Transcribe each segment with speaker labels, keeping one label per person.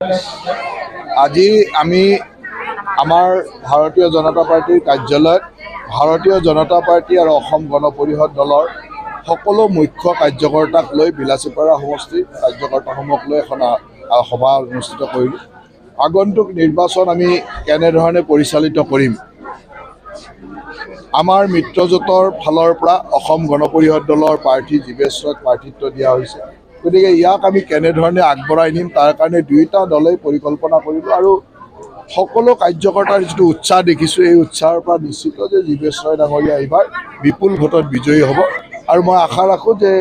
Speaker 1: আজি আমি আমাৰ ভাৰতীয় জনতা পাৰ্টিৰ কাৰ্যালয়ত ভাৰতীয় জনতা পাৰ্টি আৰু অসম গণ পৰিষদ দলৰ সকলো মুখ্য কাৰ্যকৰ্তাক লৈ বিলাসীপাৰা সমষ্টিৰ কাৰ্যকৰ্তাসমূহক লৈ এখন সভা অনুষ্ঠিত কৰিলোঁ। আগন্তুক নিৰ্বাচন আমি কেনেধৰণে পৰিচালিত কৰিম, আমাৰ মিত্ৰজোঁটৰ ফালৰ পৰা অসম গণ পৰিষদ দলৰ প্ৰাৰ্থী জীৱেশ ৰয়ক প্ৰাৰ্থিত্ব দিয়া হৈছে। গতিকে ইয়াক আমি কেনেধৰণে আগবঢ়াই নিম তাৰ কাৰণে দুয়োটা দলেই পৰিকল্পনা কৰিলোঁ আৰু সকলো কাৰ্যকৰ্তাৰ যিটো উৎসাহ দেখিছোঁ, এই উৎসাহৰ পৰা নিশ্চিত যে জীৱেশ ৰয় ডাঙৰীয়া এইবাৰ বিপুল ভোটত বিজয়ী হ'ব। আৰু মই আশা ৰাখোঁ যে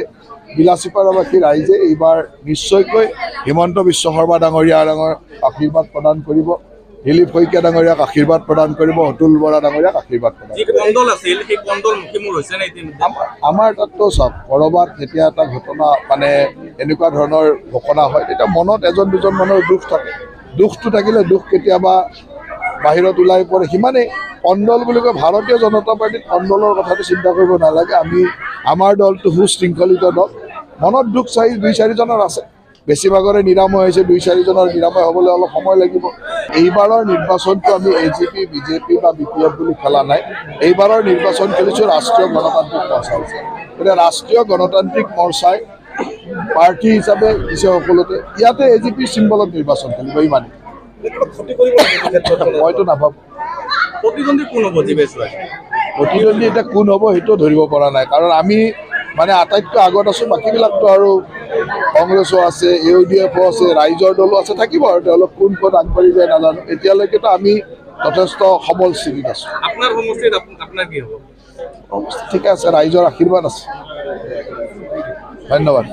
Speaker 1: বিলাসীপাৰাবাসী ৰাইজে এইবাৰ নিশ্চয়কৈ হিমন্ত বিশ্ব শৰ্মা ডাঙৰীয়াৰ আশীৰ্বাদ প্ৰদান কৰিব, দিলীপ শইকীয়া ডাঙৰীয়াক আশীৰ্বাদ প্ৰদান কৰিব, অতুল বৰা ডাঙৰীয়াক আশীৰ্বাদ প্ৰদান কৰিব। আমাৰ তাততো চাওক, ক'ৰবাত যেতিয়া এটা ঘটনা এনেকুৱা ধৰণৰ ঘটনা হয়, তেতিয়া মনত এজন দুজন মানুহৰ দুখ থাকে। দুখটো থাকিলে দুখ কেতিয়াবা বাহিৰত ওলাই পৰে, সিমানেই। কণ্ডল বুলি কয়, ভাৰতীয় জনতা পাৰ্টীত কণ্ডলৰ কথাটো চিন্তা কৰিব নালাগে। আমাৰ দলটো সুশৃংখলিত দল। মনত দুখ দুই চাৰিজনৰ আছে, বেছিভাগৰে নিৰাময় হৈছে, দুই চাৰিজনৰ নিৰাময় হ'বলৈ অলপ সময় লাগিব। এইবাৰৰ নিৰ্বাচনটো আমি AGP, BJP বা BPF বুলি খেলা নাই। এইবাৰৰ নিৰ্বাচন খেলিছোঁ ৰাষ্ট্ৰীয় গণতান্ত্ৰিক মৰ্চা হৈছে। গতিকে ৰাষ্ট্ৰীয় গণতান্ত্ৰিক মৰ্চাই প্ৰাৰ্থী হিচাপে দিছে সকলোতে। ইয়াতে AGP চিম্বলত নিৰ্বাচন খেলিব, ইমানেই। মইতো নাভাবোঁ প্ৰতিদ্বন্দ্বী এতিয়া কোন হ'ব সেইটো ধৰিব পৰা নাই। কাৰণ আমি আটাইতকৈ আগত আছোঁ, বাকীবিলাকতো আৰু কংগ্ৰেছো আছে, UDF আছে, ৰাইজৰ দলো আছে, থাকিব আৰু তেওঁলোক কোন ক'ত আগবাঢ়ি যায় নাজানো। এতিয়ালৈকেতো আমি যথেষ্ট সবল স্থিতিত আছোঁ। ঠিকে আছে, ৰাইজৰ আশীৰ্বাদ আছে। ধন্যবাদ।